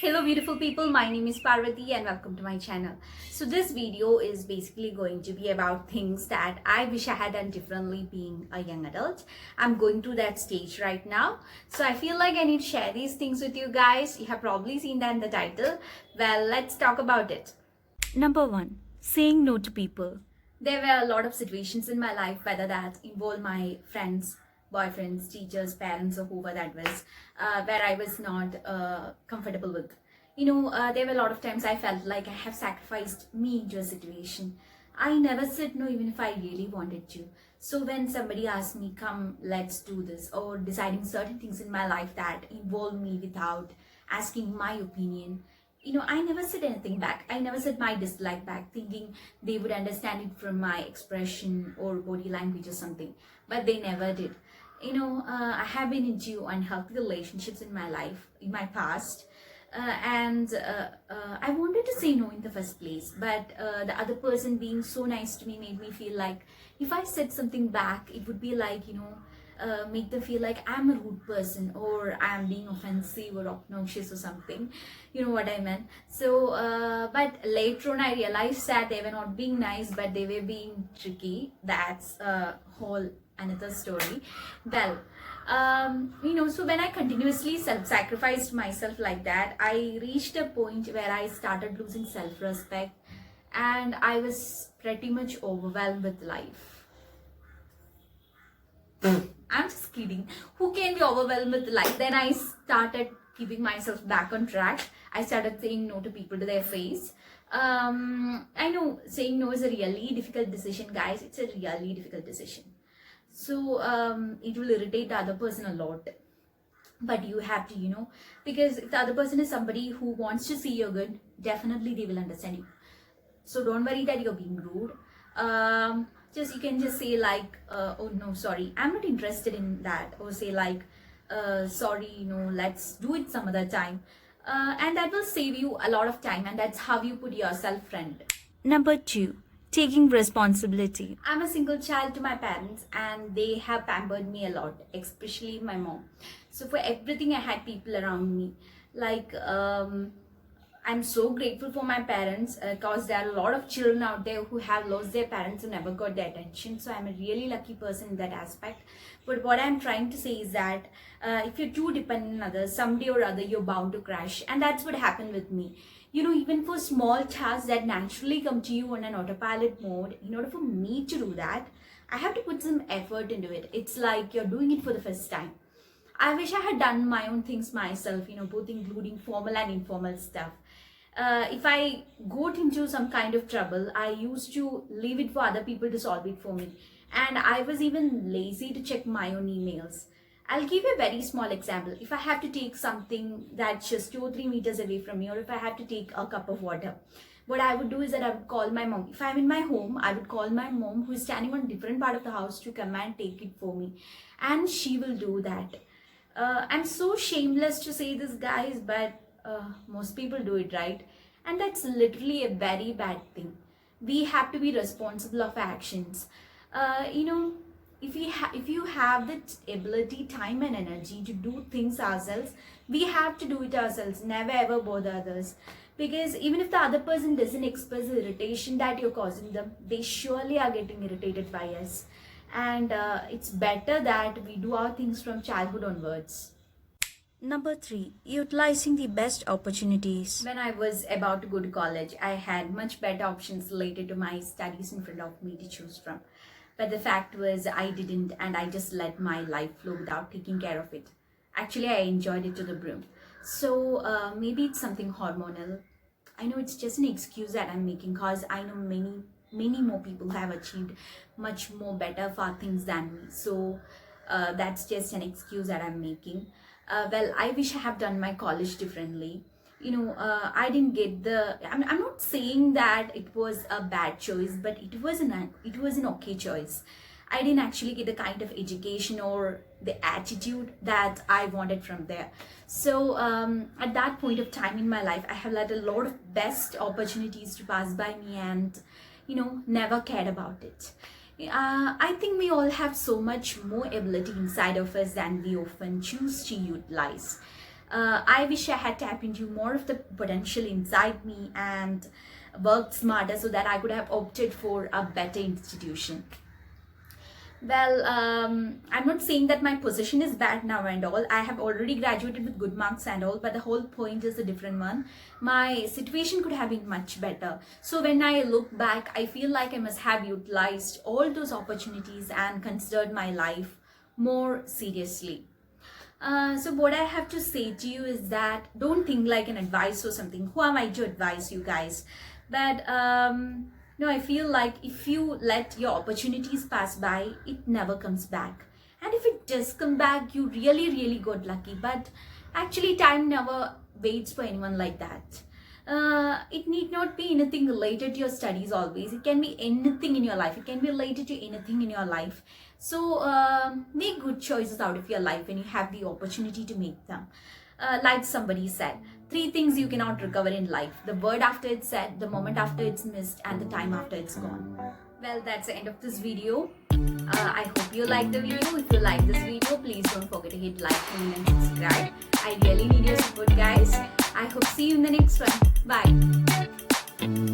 Hello beautiful people, my name is Parvathi and welcome to my channel. So this video is basically going to be about things that I wish I had done differently being a young adult. I'm going through that stage right now. So I feel like I need to share these things with you guys. You have probably seen that in the title. Well, let's talk about it. Number 1. Saying no to people. There were a lot of situations in my life, whether that involved my friends, boyfriends, teachers, parents, or whoever that was, where I was not comfortable with. There were a lot of times I felt like I have sacrificed me into a situation. I never said no even if I really wanted to. So when somebody asked me, come, let's do this, or deciding certain things in my life that involve me without asking my opinion, I never said anything back. I never said my dislike back, thinking they would understand it from my expression or body language or something. But they never did. I have been into unhealthy relationships in my life, in my past. I wanted to say no in the first place, but the other person being so nice to me made me feel like if I said something back, it would be like, make them feel like I'm a rude person or I'm being offensive or obnoxious or something. You know what I meant? So, but later on I realized that they were not being nice, but they were being tricky. That's a whole another story. Well, so when I continuously self-sacrificed myself like that, I reached a point where I started losing self-respect and I was pretty much overwhelmed with life. I'm just kidding. Who can be overwhelmed with life? Then I started keeping myself back on track. I started saying no to people to their face. I know saying no is a really difficult decision, guys. It's a really difficult decision. So it will irritate the other person a lot. But you have to, because if the other person is somebody who wants to see you good, definitely they will understand you. So don't worry that you're being rude. You can just say like, oh no, sorry, I'm not interested in that. Or say like, sorry, let's do it some other time. And that will save you a lot of time, and that's how you put yourself friend. Number 2. Taking responsibility. I'm a single child to my parents and they have pampered me a lot, especially my mom. So for everything I had people around me. Like I'm so grateful for my parents because there are a lot of children out there who have lost their parents and never got their attention. So I'm a really lucky person in that aspect. But what I'm trying to say is that if you're too dependent on others, someday or other you're bound to crash. And that's what happened with me. Even for small tasks that naturally come to you on an autopilot mode, in order for me to do that, I have to put some effort into it. It's like you're doing it for the first time. I wish I had done my own things myself, both including formal and informal stuff. If I got into some kind of trouble, I used to leave it for other people to solve it for me. And I was even lazy to check my own emails. I'll give you a very small example. If I have to take something that's just 2 or 3 meters away from me, or if I have to take a cup of water, what I would do is that I would call my mom. If I'm in my home, I would call my mom who is standing on a different part of the house to come and take it for me. And she will do that. I'm so shameless to say this, guys, but most people do it, right? And that's literally a very bad thing. We have to be responsible of actions. If you have that ability, time and energy to do things ourselves, we have to do it ourselves. Never ever bother others, because even if the other person doesn't express the irritation that you're causing them, they surely are getting irritated by us. And it's better that we do our things from childhood onwards. Number 3, utilizing the best opportunities. When I was about to go to college, I had much better options related to my studies in front of me to choose from. But the fact was I didn't, and I just let my life flow without taking care of it. Actually, I enjoyed it to the brim. So maybe it's something hormonal. I know it's just an excuse that I'm making because I know many more people have achieved much more better far things than me. So that's just an excuse that I'm making. Well, I wish I have done my college differently. I didn't get I'm not saying that it was a bad choice, but it was an okay choice. I didn't actually get the kind of education or the attitude that I wanted from there. So at that point of time in my life, I have let a lot of best opportunities to pass by me and never cared about it. I think we all have so much more ability inside of us than we often choose to utilize. I wish I had tapped into more of the potential inside me and worked smarter so that I could have opted for a better institution. Well, I'm not saying that my position is bad now and all. I have already graduated with good marks and all, but the whole point is a different one. My situation could have been much better. So when I look back, I feel like I must have utilized all those opportunities and considered my life more seriously. So what I have to say to you is that don't think like an advice or something. Who am I to advise you guys? But no, I feel like if you let your opportunities pass by, it never comes back. And if it does come back, you really got lucky. But actually, time never waits for anyone like that. It need not be anything related to your studies always. It can be anything in your life. It can be related to anything in your life. So make good choices out of your life when you have the opportunity to make them. Like somebody said, 3 things you cannot recover in life: the word after it's said, the moment after it's missed, and the time after it's gone. Well, that's the end of this video. I hope you liked the video. If you like this video, please don't forget to hit like, comment, and subscribe. I really need your support, guys. I hope see you in the next one. Bye.